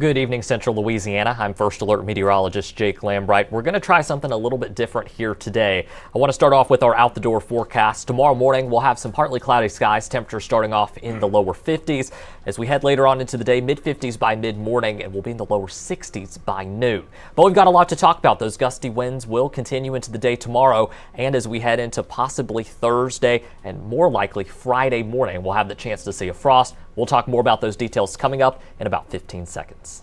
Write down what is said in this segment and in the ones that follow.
Good evening, Central Louisiana. I'm First Alert Meteorologist Jake Lambright. We're going to try something a little bit different here today. I want to start off with our out-the-door forecast. Tomorrow morning, we'll have some partly cloudy skies, temperatures starting off in the lower 50s. As we head later on into the day, mid-50s by mid-morning, and we'll be in the lower 60s by noon. But we've got a lot to talk about. Those gusty winds will continue into the day tomorrow, and as we head into possibly Thursday and more likely Friday morning, we'll have the chance to see a frost. We'll talk more about those details coming up in about 15 seconds.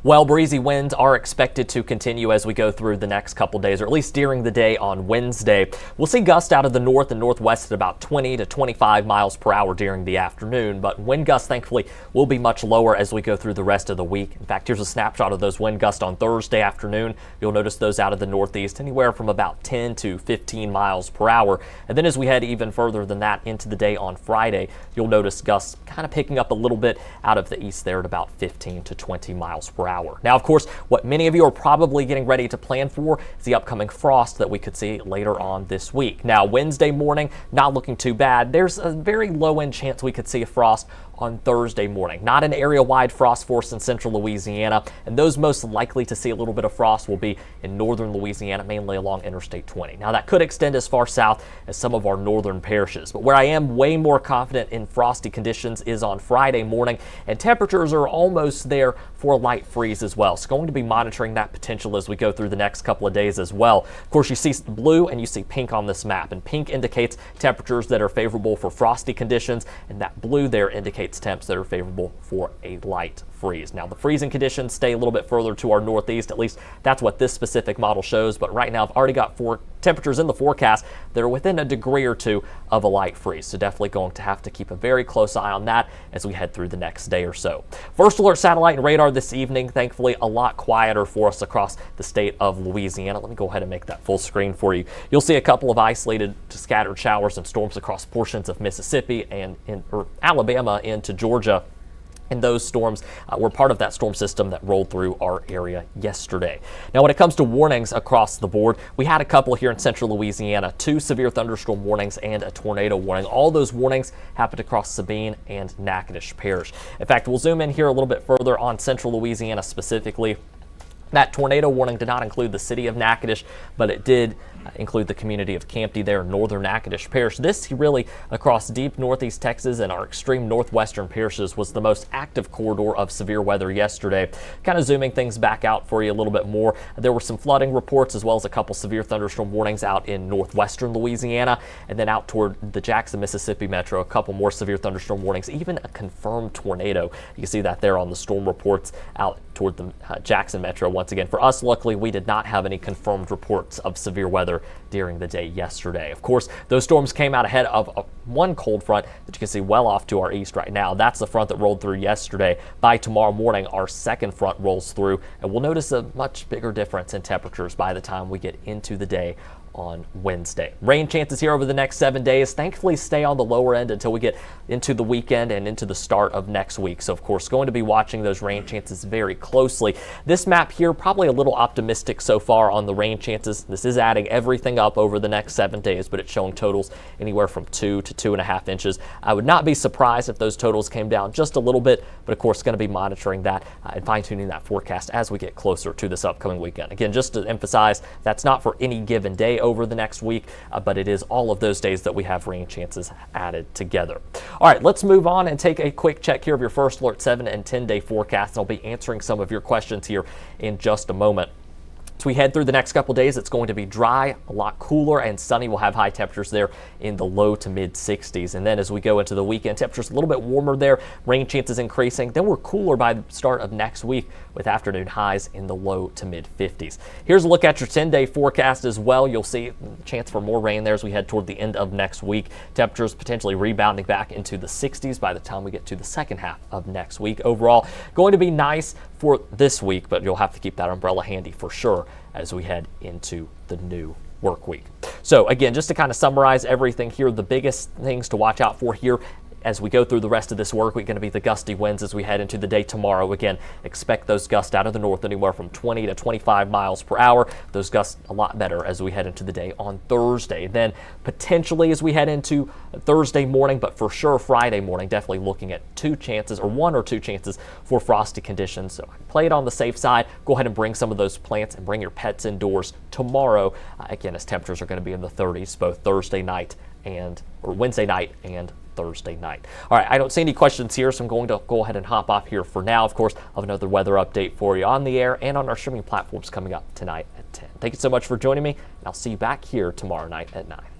Well, breezy winds are expected to continue as we go through the next couple days, or at least during the day on Wednesday. We'll see gusts out of the north and northwest at about 20 to 25 miles per hour during the afternoon, but wind gusts, thankfully, will be much lower as we go through the rest of the week. In fact, here's a snapshot of those wind gusts on Thursday afternoon. You'll notice those out of the northeast, anywhere from about 10 to 15 miles per hour. And then as we head even further than that into the day on Friday, you'll notice gusts kind of picking up a little bit out of the east there at about 15 to 20 miles per hour. Now, of course, what many of you are probably getting ready to plan for is the upcoming frost that we could see later on this week. Now, Wednesday morning, not looking too bad. There's a very low end chance we could see a frost on Thursday morning. Not an area-wide frost force in central Louisiana, and those most likely to see a little bit of frost will be in northern Louisiana, mainly along Interstate 20. Now, that could extend as far south as some of our northern parishes, but where I am way more confident in frosty conditions is on Friday morning, and temperatures are almost there for a light freeze as well. So going to be monitoring that potential as we go through the next couple of days as well. Of course, you see blue and you see pink on this map, and pink indicates temperatures that are favorable for frosty conditions, and that blue there indicates temps that are favorable for a light freeze. Now, the freezing conditions stay a little bit further to our northeast. At least that's what this specific model shows. But right now, I've already got four temperatures in the forecast that are within a degree or two of a light freeze. So definitely going to have to keep a very close eye on that as we head through the next day or so. First Alert satellite and radar this evening, thankfully a lot quieter for us across the state of Louisiana. Let me go ahead and make that full screen for you. You'll see a couple of isolated to scattered showers and storms across portions of Mississippi and Alabama into Georgia. And those storms were part of that storm system that rolled through our area yesterday. Now, when it comes to warnings across the board, we had a couple here in central Louisiana, 2 severe thunderstorm warnings and a tornado warning. All those warnings happened across Sabine and Natchitoches Parish. In fact, we'll zoom in here a little bit further on central Louisiana specifically. That tornado warning did not include the city of Natchitoches, but it did include the community of Campty there in northern Natchitoches Parish. This really across deep northeast Texas and our extreme northwestern parishes was the most active corridor of severe weather yesterday. Kind of zooming things back out for you a little bit more. There were some flooding reports as well as a couple severe thunderstorm warnings out in northwestern Louisiana, and then out toward the Jackson, Mississippi metro, a couple more severe thunderstorm warnings, even a confirmed tornado. You can see that there on the storm reports out toward the Jackson metro. Once again, for us, luckily, we did not have any confirmed reports of severe weather during the day yesterday. Of course, those storms came out ahead of one cold front that you can see well off to our east right now. That's the front that rolled through yesterday. By tomorrow morning, our second front rolls through, and we'll notice a much bigger difference in temperatures by the time we get into the day on Wednesday. Rain chances here over the next 7 days thankfully stay on the lower end until we get into the weekend and into the start of next week. So of course, going to be watching those rain chances very closely. This map here probably a little optimistic so far on the rain chances. This is adding everything up over the next 7 days, but it's showing totals anywhere from 2 to 2.5 inches. I would not be surprised if those totals came down just a little bit, but of course going to be monitoring that and fine-tuning that forecast as we get closer to this upcoming weekend. Again, just to emphasize, that's not for any given day over the next week, but it is all of those days that we have rain chances added together. All right, let's move on and take a quick check here of your First Alert 7 and 10 day forecast. I'll be answering some of your questions here in just a moment. As we head through the next couple days, it's going to be dry, a lot cooler and sunny. We'll have high temperatures there in the low to mid 60s. And then as we go into the weekend, temperatures a little bit warmer there, rain chances increasing. Then we're cooler by the start of next week with afternoon highs in the low to mid 50s. Here's a look at your 10-day forecast as well. You'll see a chance for more rain there as we head toward the end of next week. Temperatures potentially rebounding back into the 60s by the time we get to the second half of next week. Overall, going to be nice for this week, but you'll have to keep that umbrella handy for sure as we head into the new work week. So again, just to kind of summarize everything here, the biggest things to watch out for here as we go through the rest of this work week, going to be the gusty winds as we head into the day tomorrow. Again, expect those gusts out of the north anywhere from 20 to 25 miles per hour. Those gusts a lot better as we head into the day on Thursday. Then potentially as we head into Thursday morning, but for sure Friday morning, definitely looking at one or two chances for frosty conditions. So play it on the safe side. Go ahead and bring some of those plants and bring your pets indoors tomorrow. Again, as temperatures are going to be in the 30s both Wednesday night and Thursday night. All right, I don't see any questions here, so I'm going to go ahead and hop off here for now. Of course, I'll have another weather update for you on the air and on our streaming platforms coming up tonight at 10. Thank you so much for joining me, and I'll see you back here tomorrow night at 9.